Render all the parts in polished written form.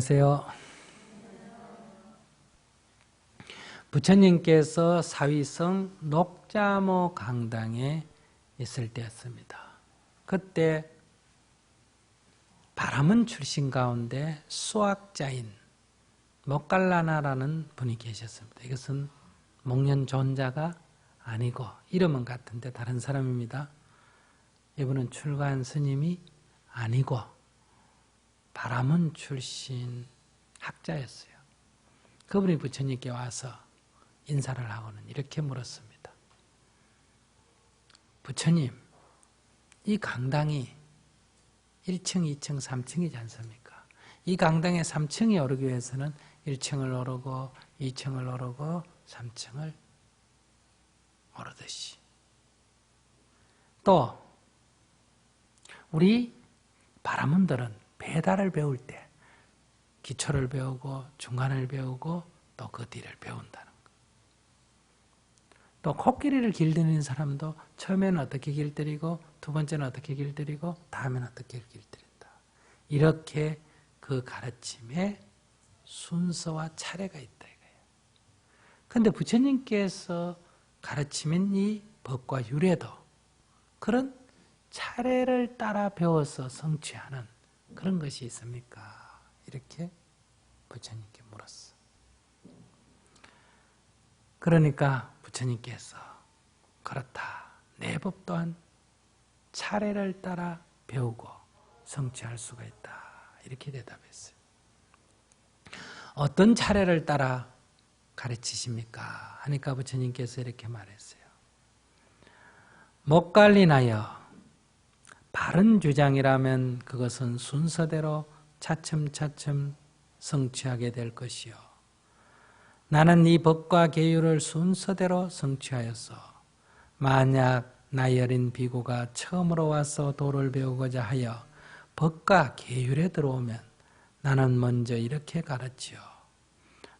안녕하세요. 부처님께서 사위성 녹자모 강당에 있을 때였습니다. 그때 바라문 출신 가운데 수학자인 모칼라나라는 분이 계셨습니다. 이것은 목련존자가 아니고 이름은 같은데 다른 사람입니다. 이분은 출가한 스님이 아니고 바라문 출신 학자였어요. 그분이 부처님께 와서 인사를 하고는 이렇게 물었습니다. 부처님, 이 강당이 1층, 2층, 3층이지 않습니까? 이 강당에 3층이 오르기 위해서는 1층을 오르고 2층을 오르고 3층을 오르듯이 또 우리 바라문들은 배달을 배울 때 기초를 배우고 중간을 배우고 또 그 뒤를 배운다는 것. 또 코끼리를 길들이는 사람도 처음에는 어떻게 길들이고 두 번째는 어떻게 길들이고 다음에는 어떻게 길들인다. 이렇게 그 가르침에 순서와 차례가 있다 이거예요. 그런데 부처님께서 가르치는 이 법과 유래도 그런 차례를 따라 배워서 성취하는 그런 것이 있습니까? 이렇게 부처님께 물었어. 그러니까 부처님께서 그렇다. 내 법 또한 차례를 따라 배우고 성취할 수가 있다. 이렇게 대답했어요. 어떤 차례를 따라 가르치십니까? 하니까 부처님께서 이렇게 말했어요. 목갈리나여 바른 주장이라면 그것은 순서대로 차츰차츰 성취하게 될 것이요. 나는 이 법과 계율을 순서대로 성취하였어. 만약 나이 어린 비구가 처음으로 와서 도를 배우고자 하여 법과 계율에 들어오면 나는 먼저 이렇게 가르치오.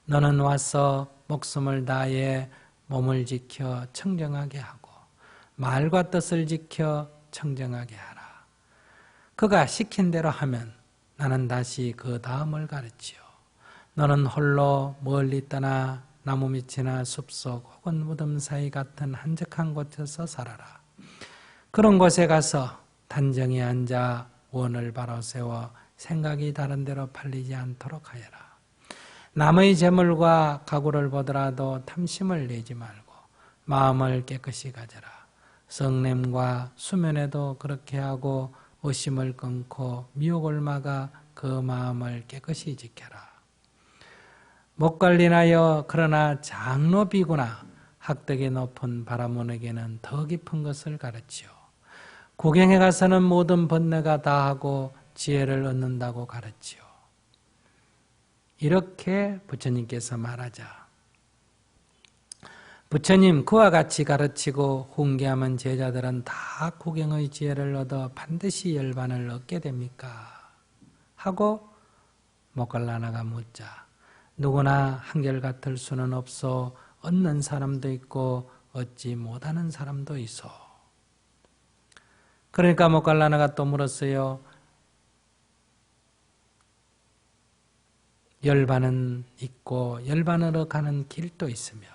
너는 와서 목숨을 다해 몸을 지켜 청정하게 하고 말과 뜻을 지켜 청정하게 하라. 그가 시킨 대로 하면 나는 다시 그 다음을 가르치오. 너는 홀로 멀리 떠나 나무 밑이나 숲속 혹은 무덤 사이 같은 한적한 곳에서 살아라. 그런 곳에 가서 단정히 앉아 원을 바로 세워 생각이 다른 데로 팔리지 않도록 하여라. 남의 재물과 가구를 보더라도 탐심을 내지 말고 마음을 깨끗이 가져라. 성냄과 수면에도 그렇게 하고 의심을 끊고 미혹을 막아 그 마음을 깨끗이 지켜라. 목관리나여 그러나 장로 비구나 학덕이 높은 바라문에게는 더 깊은 것을 가르치오. 구경에 가서는 모든 번뇌가 다하고 지혜를 얻는다고 가르치오. 이렇게 부처님께서 말하자 부처님 그와 같이 가르치고 훈계하면 제자들은 다 구경의 지혜를 얻어 반드시 열반을 얻게 됩니까? 하고 모칼라나가 묻자 누구나 한결같을 수는 없어 얻는 사람도 있고 얻지 못하는 사람도 있어. 그러니까 모칼라나가 또 물었어요. 열반은 있고 열반으로 가는 길도 있으며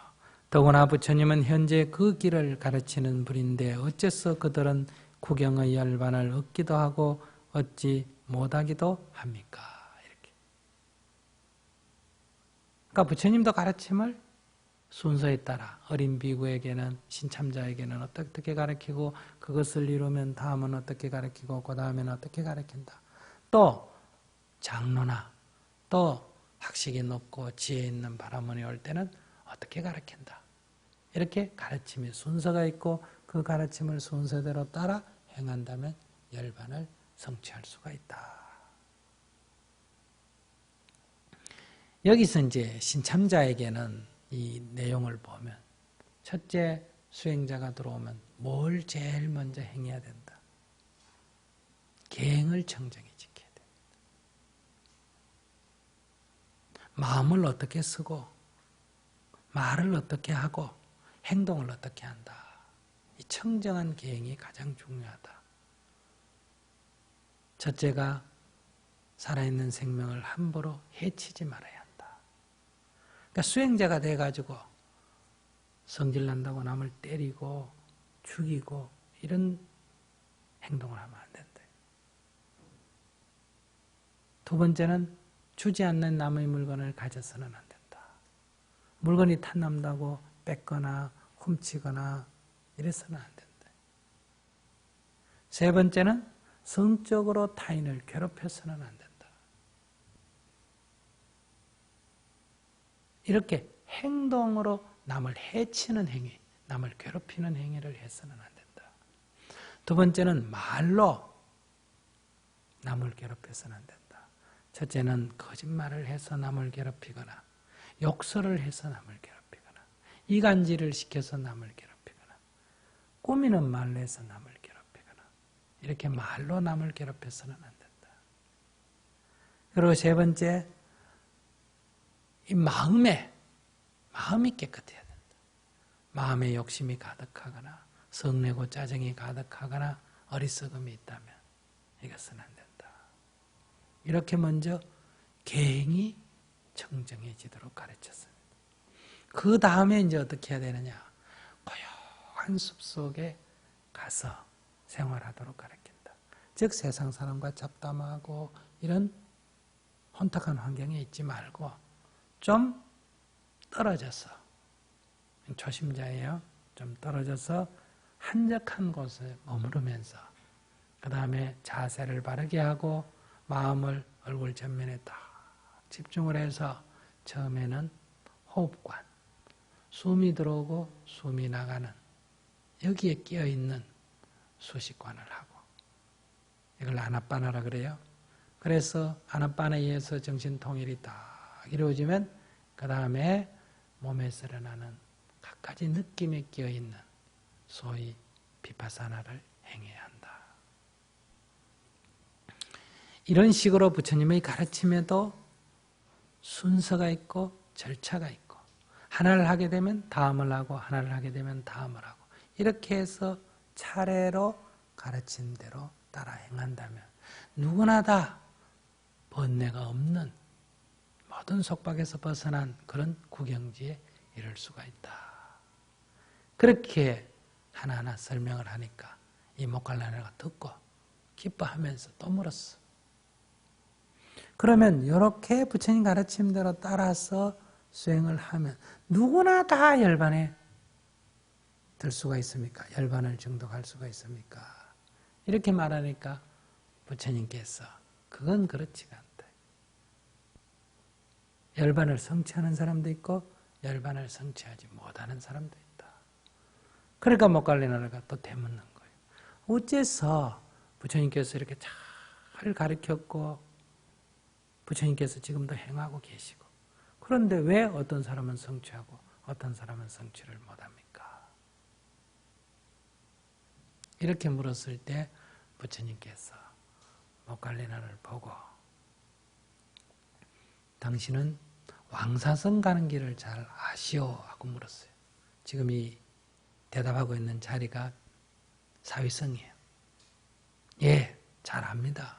더구나 부처님은 현재 그 길을 가르치는 분인데 어째서 그들은 구경의 열반을 얻기도 하고 얻지 못하기도 합니까? 이렇게. 그러니까 부처님도 가르침을 순서에 따라 어린 비구에게는 신참자에게는 어떻게 가르치고 그것을 이루면 다음은 어떻게 가르치고 그 다음에는 어떻게 가르친다. 또 장로나 또 학식이 높고 지혜 있는 바라문이 올 때는 어떻게 가르친다. 이렇게 가르침의 순서가 있고 그 가르침을 순서대로 따라 행한다면 열반을 성취할 수가 있다. 여기서 이제 신참자에게는 이 내용을 보면 첫째 수행자가 들어오면 뭘 제일 먼저 행해야 된다. 계행을 청정히 지켜야 된다. 마음을 어떻게 쓰고 말을 어떻게 하고 행동을 어떻게 한다. 이 청정한 계행이 가장 중요하다. 첫째가 살아있는 생명을 함부로 해치지 말아야 한다. 그러니까 수행자가 돼가지고 성질난다고 남을 때리고 죽이고 이런 행동을 하면 안 된다. 두 번째는 주지 않는 남의 물건을 가져서는 안 된다. 물건이 탐난다고 뺏거나 훔치거나 이래서는 안 된다. 세 번째는 성적으로 타인을 괴롭혀서는 안 된다. 이렇게 행동으로 남을 해치는 행위, 남을 괴롭히는 행위를 해서는 안 된다. 두 번째는 말로 남을 괴롭혀서는 안 된다. 첫째는 거짓말을 해서 남을 괴롭히거나 욕설을 해서 남을 괴롭히거나 이간질을 시켜서 남을 괴롭히거나 꾸미는 말로 해서 남을 괴롭히거나 이렇게 말로 남을 괴롭혀서는 안 된다. 그리고 세 번째, 이 마음이 깨끗해야 된다. 마음에 욕심이 가득하거나 성내고 짜증이 가득하거나 어리석음이 있다면 이것은 안 된다. 이렇게 먼저 계행이 청정해지도록 가르쳤습니다. 그 다음에 이제 어떻게 해야 되느냐? 고요한 숲속에 가서 생활하도록 가르친다. 즉 세상 사람과 잡담하고 이런 혼탁한 환경에 있지 말고 좀 떨어져서, 초심자예요. 좀 떨어져서 한적한 곳에 머무르면서 그 다음에 자세를 바르게 하고 마음을 얼굴 전면에 딱 집중을 해서 처음에는 호흡관, 숨이 들어오고 숨이 나가는 여기에 끼어있는 수식관을 하고, 이걸 아나빠나라 그래요. 그래서 아나빠나에 의해서 정신통일이 딱 이루어지면 그 다음에 몸에서 일어나는 갖가지 느낌에 끼어있는 소위 비파사나를 행해야 한다. 이런 식으로 부처님의 가르침에도 순서가 있고 절차가 있고, 하나를 하게 되면 다음을 하고 하나를 하게 되면 다음을 하고, 이렇게 해서 차례로 가르친 대로 따라 행한다면 누구나 다 번뇌가 없는 모든 속박에서 벗어난 그런 구경지에 이를 수가 있다. 그렇게 하나하나 설명을 하니까 이 목갈라네가 듣고 기뻐하면서 또 물었어. 그러면 이렇게 부처님 가르침대로 따라서 수행을 하면 누구나 다 열반에 들 수가 있습니까? 열반을 정독할 수가 있습니까? 이렇게 말하니까 부처님께서 그건 그렇지가 않다. 열반을 성취하는 사람도 있고 열반을 성취하지 못하는 사람도 있다. 그러니까 목갈리나라가 또 되묻는 거예요. 어째서 부처님께서 이렇게 잘 가르쳤고 부처님께서 지금도 행하고 계시고, 그런데 왜 어떤 사람은 성취하고 어떤 사람은 성취를 못합니까? 이렇게 물었을 때 부처님께서 목갈리나를 보고 당신은 왕사성 가는 길을 잘 아시오? 하고 물었어요. 지금 이 대답하고 있는 자리가 사위성이에요. 예, 잘 압니다.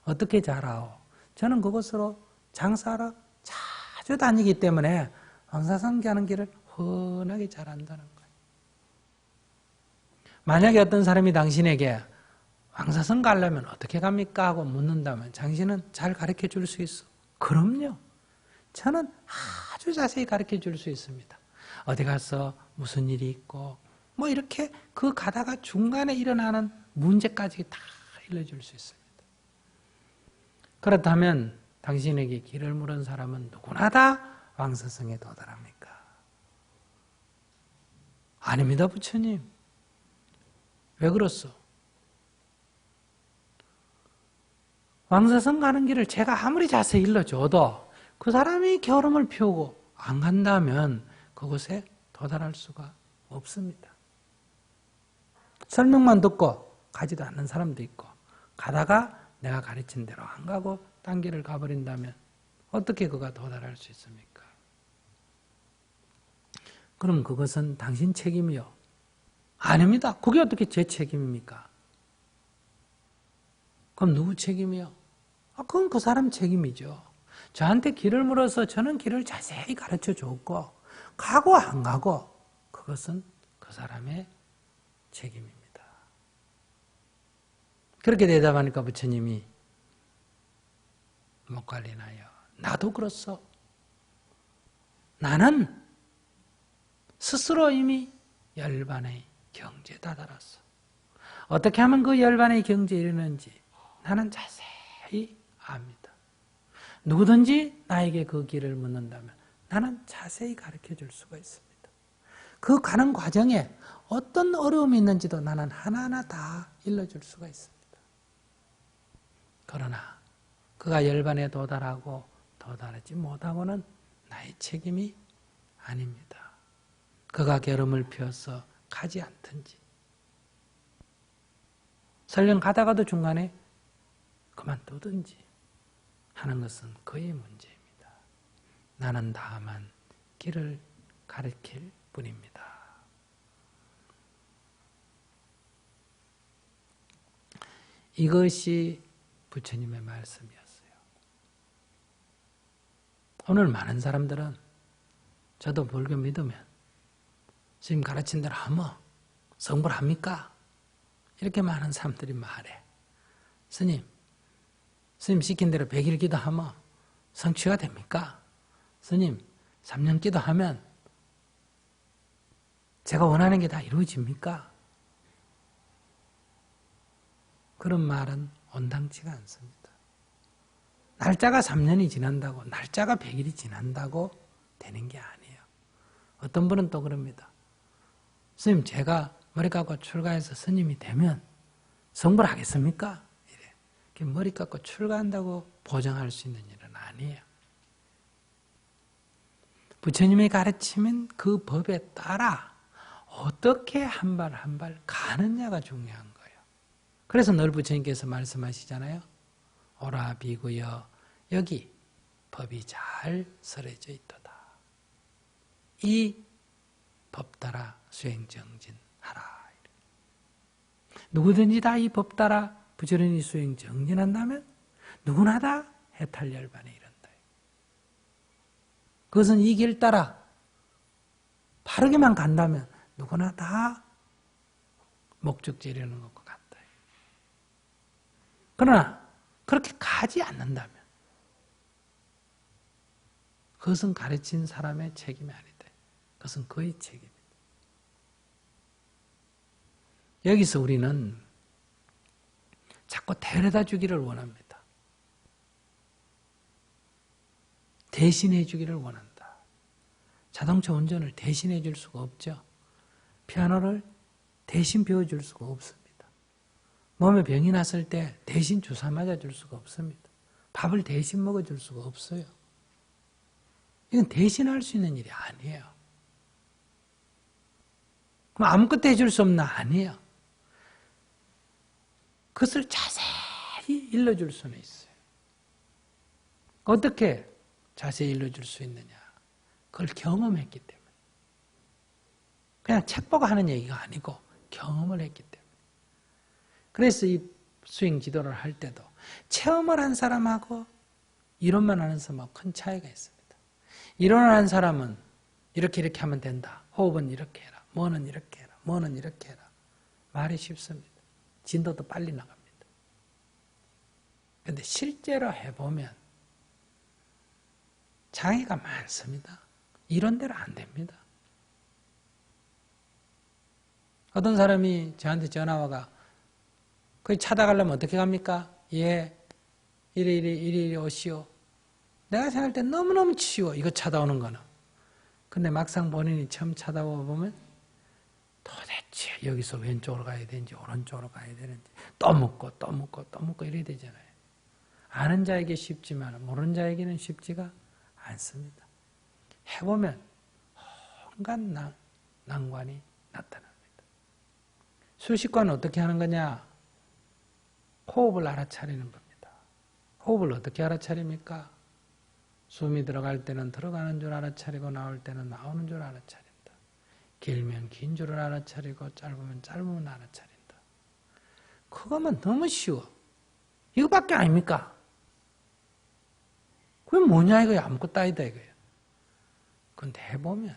어떻게 잘 아오? 저는 그곳으로 장사하러 자주 다니기 때문에 왕사성 가는 길을 훤하게 잘 안다는 거예요. 만약에 어떤 사람이 당신에게 왕사성 가려면 어떻게 갑니까? 하고 묻는다면 당신은 잘 가르쳐 줄 수 있어? 그럼요. 저는 아주 자세히 가르쳐 줄 수 있습니다. 어디 가서 무슨 일이 있고 뭐 이렇게 그 가다가 중간에 일어나는 문제까지 다 알려줄 수 있습니다. 그렇다면 당신에게 길을 물은 사람은 누구나 다 왕사성에 도달합니까? 아닙니다, 부처님. 왜 그렇소? 왕사성 가는 길을 제가 아무리 자세히 일러줘도 그 사람이 겨울음을 피우고 안 간다면 그곳에 도달할 수가 없습니다. 설명만 듣고 가지도 않는 사람도 있고, 가다가 내가 가르친 대로 안 가고 딴 길을 가버린다면 어떻게 그가 도달할 수 있습니까? 그럼 그것은 당신 책임이요? 아닙니다. 그게 어떻게 제 책임입니까? 그럼 누구 책임이요? 그건 그 사람 책임이죠. 저한테 길을 물어서 저는 길을 자세히 가르쳐 줬고 가고 안 가고 그것은 그 사람의 책임입니다. 그렇게 대답하니까 부처님이 목갈리나요. 나도 그렇소. 나는 스스로 이미 열반의 경지에 다다랐어. 어떻게 하면 그 열반의 경지에 이르는지 나는 자세히 압니다. 누구든지 나에게 그 길을 묻는다면 나는 자세히 가르쳐 줄 수가 있습니다. 그 가는 과정에 어떤 어려움이 있는지도 나는 하나하나 다 일러줄 수가 있습니다. 그러나 그가 열반에 도달하고 도달하지 못하고는 나의 책임이 아닙니다. 그가 결음을 피워서 가지 않든지 설령 가다가도 중간에 그만두든지 하는 것은 그의 문제입니다. 나는 다만 길을 가르칠 뿐입니다. 이것이 부처님의 말씀이었어요. 오늘 많은 사람들은 저도 불교 믿으면 스님 가르친 대로 하면 성불 합니까? 이렇게 많은 사람들이 말해. 스님 시킨 대로 100일 기도하면 성취가 됩니까? 스님 3년 기도하면 제가 원하는 게 다 이루어집니까? 그런 말은 온당치가 않습니다. 날짜가 3년이 지난다고, 날짜가 100일이 지난다고 되는 게 아니에요. 어떤 분은 또 그럽니다. 스님, 제가 머리 깎고 출가해서 스님이 되면 성불하겠습니까? 이래. 머리 깎고 출가한다고 보장할 수 있는 일은 아니에요. 부처님의 가르침은 그 법에 따라 어떻게 한 발 한 발 가느냐가 중요한 거예요. 그래서 늘 부처님께서 말씀하시잖아요. 오라 비구여 여기 법이 잘 설해져 있도다. 이 법 따라 수행정진하라. 누구든지 다 이 법 따라 부지런히 수행정진한다면 누구나 다 해탈열반에 이른다. 그것은 이 길 따라 바르게만 간다면 누구나 다 목적지에 이르는 것과 같다. 그러나 그렇게 가지 않는다면 그것은 가르친 사람의 책임이 아니다. 그것은 그의 책임입니다. 여기서 우리는 자꾸 데려다 주기를 원합니다. 대신해 주기를 원한다. 자동차 운전을 대신해 줄 수가 없죠. 피아노를 대신 배워줄 수가 없습니다. 몸에 병이 났을 때 대신 주사 맞아줄 수가 없습니다. 밥을 대신 먹어줄 수가 없어요. 이건 대신할 수 있는 일이 아니에요. 그럼 아무것도 해줄 수 없나? 아니에요. 그것을 자세히 일러줄 수는 있어요. 어떻게 자세히 일러줄 수 있느냐? 그걸 경험했기 때문에. 그냥 책 보고 하는 얘기가 아니고 경험을 했기 때문에. 그래서 이 수행 지도를 할 때도 체험을 한 사람하고 이론만 하는 사람하고 큰 차이가 있습니다. 이론을 한 사람은 이렇게 하면 된다. 호흡은 이렇게 해라. 뭐는 이렇게 해라. 뭐는 이렇게 해라. 말이 쉽습니다. 진도도 빨리 나갑니다. 그런데 실제로 해보면 장애가 많습니다. 이론대로 안 됩니다. 어떤 사람이 저한테 전화 와가 거기 찾아가려면 어떻게 갑니까? 예, 이리 오시오. 내가 생각할 때 너무너무 쉬워. 이거 찾아오는 거는. 근데 막상 본인이 처음 찾아와 보면 도대체 여기서 왼쪽으로 가야 되는지 오른쪽으로 가야 되는지 또 묻고 이래야 되잖아요. 아는 자에게 쉽지만 모르는 자에게는 쉽지가 않습니다. 해보면 온갖 난관이 나타납니다. 수식관은 어떻게 하는 거냐? 호흡을 알아차리는 겁니다. 호흡을 어떻게 알아차립니까? 숨이 들어갈 때는 들어가는 줄 알아차리고 나올 때는 나오는 줄 알아차린다. 길면 긴 줄을 알아차리고 짧으면 짧으면 알아차린다. 그거면 너무 쉬워. 이거밖에 아닙니까? 그게 뭐냐 이거야. 아무것도 아니다 이거야. 근데 해보면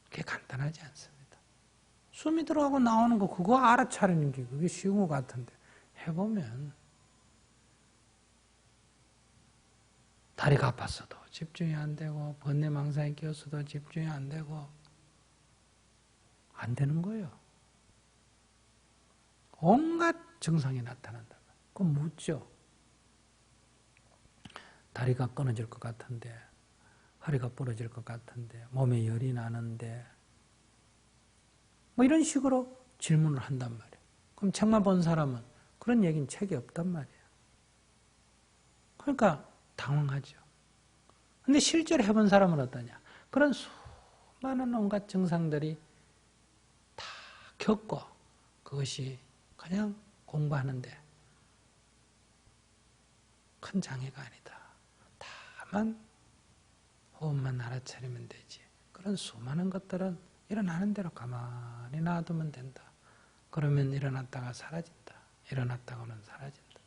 그게 간단하지 않습니다. 숨이 들어가고 나오는 거 그거 알아차리는 게 그게 쉬운 것 같은데 해보면 다리가 아팠어도 집중이 안 되고 번뇌망상에 끼었어도 집중이 안 되고 안 되는 거예요. 온갖 증상이 나타난다. 그럼 묻죠. 다리가 끊어질 것 같은데, 허리가 부러질 것 같은데, 몸에 열이 나는데, 뭐 이런 식으로 질문을 한단 말이에요. 그럼 책만 본 사람은 그런 얘기는 책이 없단 말이에요. 그러니까 당황하죠. 근데 실제로 해본 사람은 어떠냐? 그런 수많은 온갖 증상들이 다 겪고 그것이 그냥 공부하는데 큰 장애가 아니다. 다만 호흡만 알아차리면 되지. 그런 수많은 것들은 일어나는 대로 가만히 놔두면 된다. 그러면 일어났다가 사라진다. 일어났다가는 사라진다.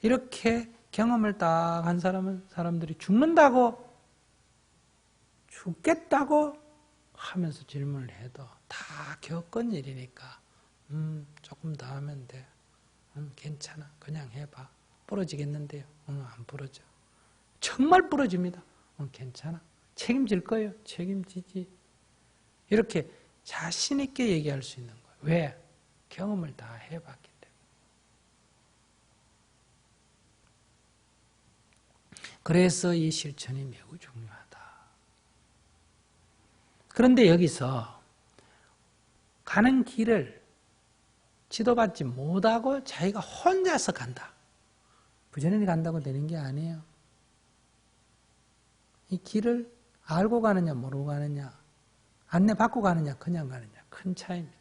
이렇게 경험을 딱 한 사람은 사람들이 죽는다고 죽겠다고 하면서 질문을 해도 다 겪은 일이니까 조금 더 하면 돼. 괜찮아. 그냥 해봐. 부러지겠는데요. 안 부러져. 정말 부러집니다. 괜찮아. 책임질 거예요. 책임지지. 이렇게 자신 있게 얘기할 수 있는 거예요. 왜? 경험을 다 해봤기 때문에. 그래서 이 실천이 매우 중요하다. 그런데 여기서 가는 길을 지도받지 못하고 자기가 혼자서 간다. 부지런히 간다고 되는 게 아니에요. 이 길을 알고 가느냐 모르고 가느냐, 안내받고 가느냐 그냥 가느냐 큰 차이입니다.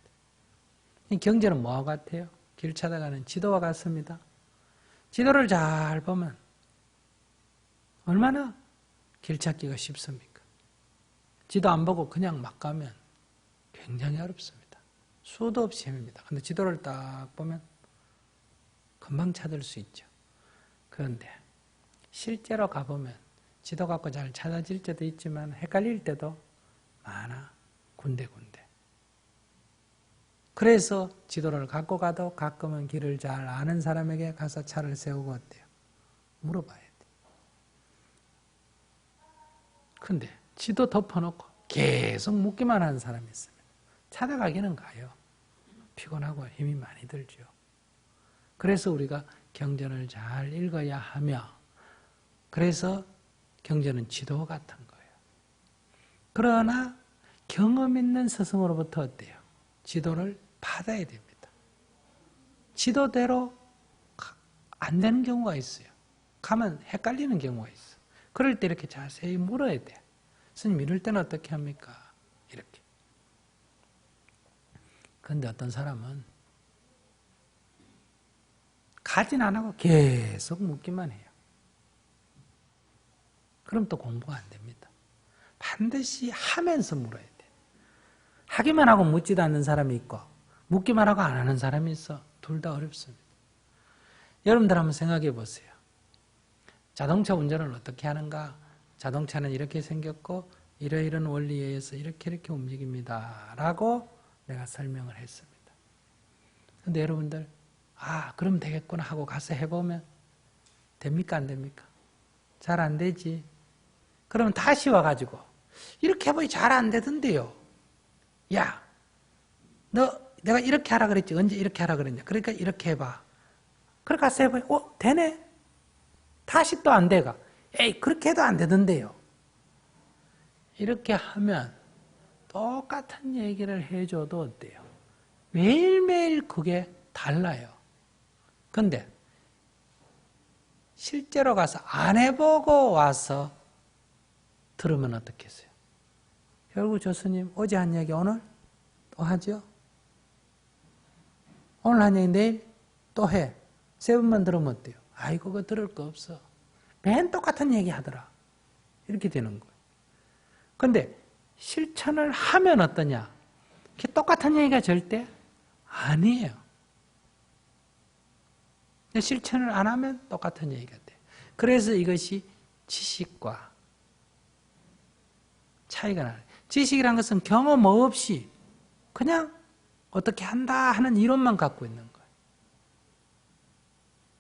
이 경제는 뭐와 같아요? 길 찾아가는 지도와 같습니다. 지도를 잘 보면 얼마나 길 찾기가 쉽습니까? 지도 안 보고 그냥 막 가면 굉장히 어렵습니다. 수도 없이 헤맵니다. 근데 지도를 딱 보면 금방 찾을 수 있죠. 그런데 실제로 가보면 지도 갖고 잘 찾아질 때도 있지만 헷갈릴 때도 많아. 군데군데. 그래서 지도를 갖고 가도 가끔은 길을 잘 아는 사람에게 가서 차를 세우고 어때요? 물어봐야 돼. 근데 지도 덮어놓고 계속 묻기만 하는 사람이 있습니다. 찾아가기는 가요. 피곤하고 힘이 많이 들죠. 그래서 우리가 경전을 잘 읽어야 하며, 그래서 경전은 지도 같은 거예요. 그러나 경험 있는 스승으로부터 어때요? 지도를 받아야 됩니다. 지도대로 안 되는 경우가 있어요. 가면 헷갈리는 경우가 있어. 그럴 때 이렇게 자세히 물어야 돼. 스님 이럴 때는 어떻게 합니까? 이렇게. 그런데 어떤 사람은 가진 안 하고 계속 묻기만 해요. 그럼 또 공부가 안 됩니다. 반드시 하면서 물어야 돼. 하기만 하고 묻지도 않는 사람이 있고 묻기만 하고 안 하는 사람이 있어. 둘 다 어렵습니다. 여러분들 한번 생각해 보세요. 자동차 운전을 어떻게 하는가? 자동차는 이렇게 생겼고 이러이런 원리에 의해서 이렇게 움직입니다. 라고 내가 설명을 했습니다. 근데 여러분들 그럼 되겠구나 하고 가서 해보면 됩니까? 안 됩니까? 잘 안 되지. 그러면 다시 와가지고 이렇게 해보니 잘 안 되던데요. 야, 너 내가 이렇게 하라 그랬지. 언제 이렇게 하라 그랬냐. 그러니까 이렇게 해봐. 그래 가서 해보니 되네. 다시 또 안 돼가. 에이, 그렇게 해도 안 되던데요. 이렇게 하면 똑같은 얘기를 해줘도 어때요? 매일매일 그게 달라요. 근데 실제로 가서 안 해보고 와서 들으면 어떻겠어요? 결국 저 스님 어제 한 얘기 오늘 또 하죠? 오늘 한 얘기 내일 또 해. 3번만 들으면 어때요? 아이고 그거 들을 거 없어. 맨 똑같은 얘기 하더라. 이렇게 되는 거예요. 근데 실천을 하면 어떠냐? 그게 똑같은 얘기가 절대 아니에요. 실천을 안 하면 똑같은 얘기가 돼. 그래서 이것이 지식과 차이가 나요. 지식이란 것은 경험 없이 그냥 어떻게 한다 하는 이론만 갖고 있는 거예요.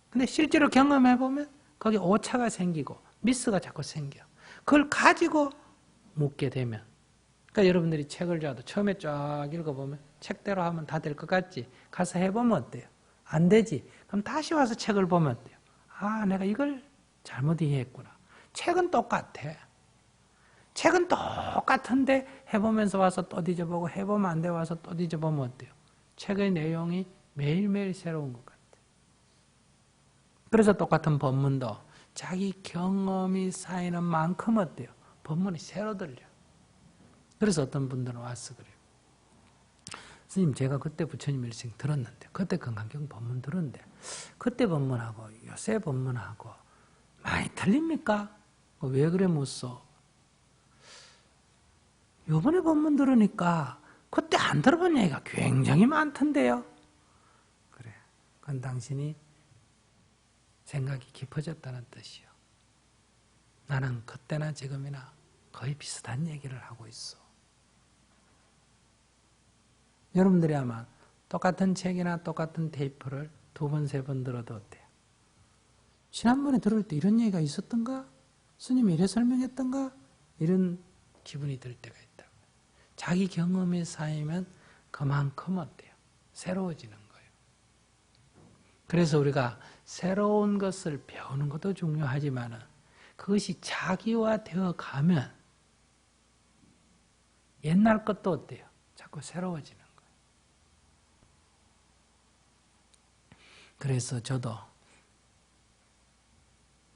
근데 실제로 경험해보면 거기 오차가 생기고 미스가 자꾸 생겨. 그걸 가지고 묻게 되면, 그러니까 여러분들이 책을 줘도 처음에 쫙 읽어보면 책대로 하면 다 될 것 같지? 가서 해보면 어때요? 안 되지? 그럼 다시 와서 책을 보면 어때요? 아, 내가 이걸 잘못 이해했구나. 책은 똑같아. 책은 똑같은데 해보면서 와서 또 뒤져보고 해보면 안 돼 와서 또 뒤져보면 어때요? 책의 내용이 매일매일 새로운 것 같아요. 그래서 똑같은 법문도 자기 경험이 쌓이는 만큼 어때요? 법문이 새로 들려. 그래서 어떤 분들은 와서 그래요. 스님, 제가 그때 부처님 일생 들었는데, 그때 건강경 법문 들었는데, 그때 법문하고 요새 법문하고 많이 틀립니까? 왜 그래 묻소? 요번에 법문 들으니까 그때 안 들어본 얘기가 굉장히 많던데요. 그래, 그건 당신이 생각이 깊어졌다는 뜻이요. 나는 그때나 지금이나 거의 비슷한 얘기를 하고 있어. 여러분들이 아마 똑같은 책이나 똑같은 테이프를 2번, 3번 들어도 어때요? 지난번에 들을 때 이런 얘기가 있었던가? 스님이 이래 설명했던가? 이런 기분이 들 때가 있다고. 자기 경험이 쌓이면 그만큼 어때요? 새로워지는 거예요. 그래서 우리가 새로운 것을 배우는 것도 중요하지만 그것이 자기화되어 가면 옛날 것도 어때요? 자꾸 새로워지는 거예요. 그래서 저도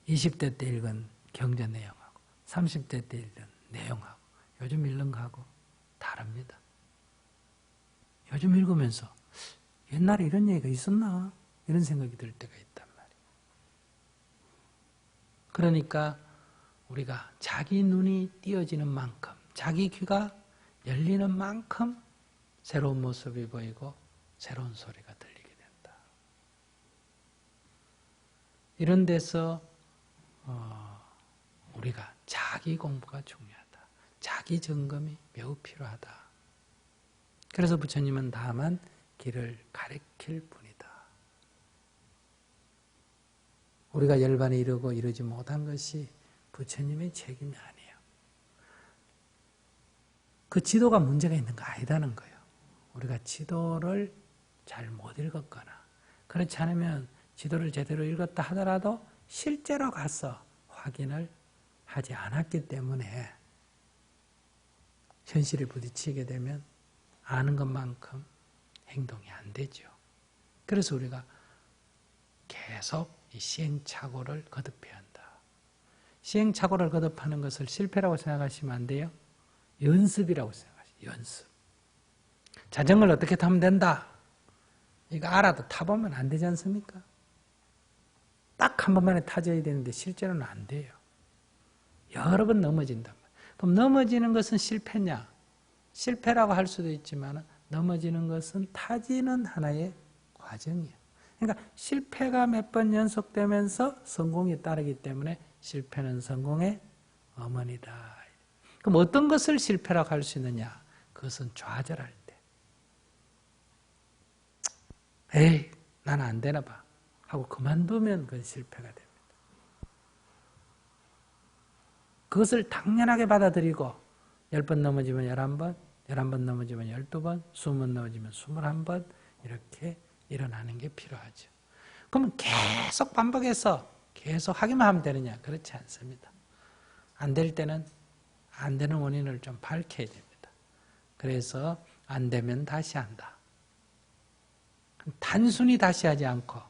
20대 때 읽은 경제 내용하고 30대 때 읽은 내용하고 요즘 읽는 거하고 다릅니다. 요즘 읽으면서 옛날에 이런 얘기가 있었나? 이런 생각이 들 때가 있단 말이에요. 그러니까 우리가 자기 눈이 띄어지는 만큼, 자기 귀가 열리는 만큼 새로운 모습이 보이고 새로운 소리가 들리게 된다. 이런 데서 우리가 자기 공부가 중요하다. 자기 점검이 매우 필요하다. 그래서 부처님은 다만 길을 가리킬 뿐이다. 우리가 열반에 이르고 이르지 못한 것이 부처님의 책임이 아니에요. 그 지도가 문제가 있는 거 아니다는 거예요. 우리가 지도를 잘 못 읽었거나 그렇지 않으면 지도를 제대로 읽었다 하더라도 실제로 가서 확인을 하지 않았기 때문에 현실에 부딪히게 되면 아는 것만큼 행동이 안 되죠. 그래서 우리가 계속 이 시행착오를 거듭해야 한다. 시행착오를 거듭하는 것을 실패라고 생각하시면 안 돼요. 연습이라고 생각하세요. 연습. 자전거를 어떻게 타면 된다. 이거 알아도 타보면 안 되지 않습니까? 딱 한 번만에 타져야 되는데 실제로는 안 돼요. 여러 번 넘어진단 말이에요. 그럼 넘어지는 것은 실패냐? 실패라고 할 수도 있지만 넘어지는 것은 타지는 하나의 과정이에요. 그러니까 실패가 몇 번 연속되면서 성공이 따르기 때문에 실패는 성공의 어머니다. 그럼 어떤 것을 실패라고 할 수 있느냐? 그것은 좌절할 때. 에이, 나는 안 되나 봐. 하고 그만두면 그건 실패가 됩니다. 그것을 당연하게 받아들이고 10번 넘어지면 11번, 11번 넘어지면 12번, 20번 넘어지면 21번 이렇게 일어나는 게 필요하죠. 그러면 계속 반복해서 계속 하기만 하면 되느냐? 그렇지 않습니다. 안 될 때는 안 되는 원인을 좀 밝혀야 됩니다. 그래서 안 되면 다시 한다. 단순히 다시 하지 않고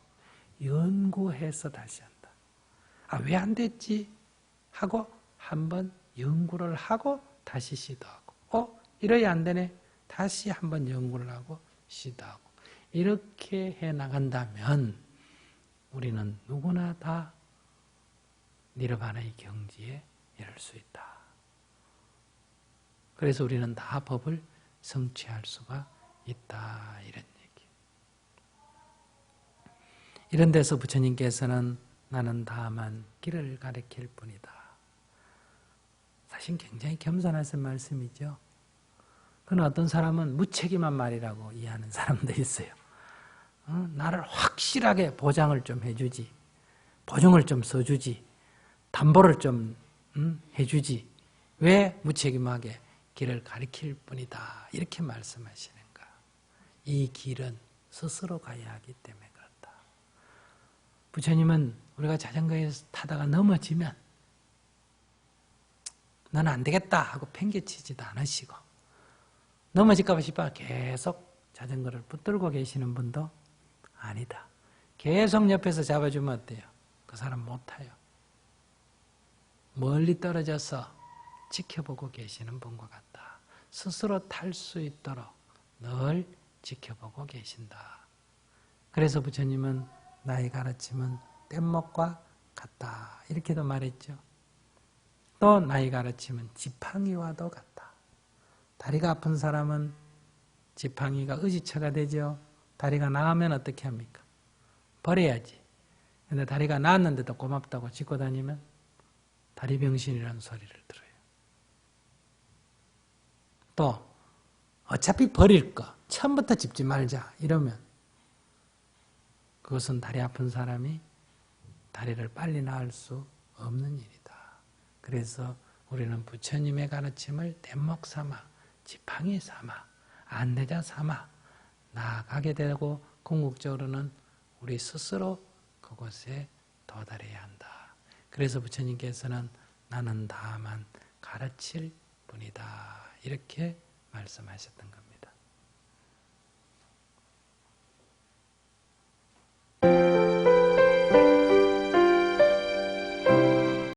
연구해서 다시 한다. 아, 왜 안 됐지? 하고 한번 연구를 하고 다시 시도하고 이래야 안 되네. 다시 한번 연구를 하고 시도하고 이렇게 해나간다면 우리는 누구나 다 니르바나의 경지에 이를 수 있다. 그래서 우리는 다 법을 성취할 수가 있다. 이런 얘기. 이런 데서 부처님께서는 나는 다만 길을 가리킬 뿐이다. 사실 굉장히 겸손하신 말씀이죠. 그러나 어떤 사람은 무책임한 말이라고 이해하는 사람도 있어요. 나를 확실하게 보장을 좀 해주지, 보증을 좀 써주지, 담보를 좀 해주지, 왜 무책임하게 길을 가리킬 뿐이다 이렇게 말씀하시는가. 이 길은 스스로 가야 하기 때문에 그렇다. 부처님은 우리가 자전거에서 타다가 넘어지면 너는 안 되겠다 하고 팽개치지도 않으시고 넘어질까 봐 싶어 계속 자전거를 붙들고 계시는 분도 아니다. 계속 옆에서 잡아주면 어때요? 그 사람 못 타요. 멀리 떨어져서 지켜보고 계시는 분과 같다. 스스로 탈 수 있도록 늘 지켜보고 계신다. 그래서 부처님은 나의 가르침은 뗏목과 같다. 이렇게도 말했죠. 또 나의 가르침은 지팡이와도 같다. 다리가 아픈 사람은 지팡이가 의지처가 되죠. 다리가 나으면 어떻게 합니까? 버려야지. 근데 다리가 나았는데도 고맙다고 짚고 다니면 다리병신이라는 소리를 들어요. 또 어차피 버릴 거 처음부터 짚지 말자 이러면 그것은 다리 아픈 사람이 다리를 빨리 나을 수 없는 일이다. 그래서 우리는 부처님의 가르침을 뗏목 삼아 지팡이 삼아 안내자 삼아 나아가게 되고 궁극적으로는 우리 스스로 그곳에 도달해야 한다. 그래서 부처님께서는 나는 다만 가르칠 뿐이다 이렇게 말씀하셨던 겁니다.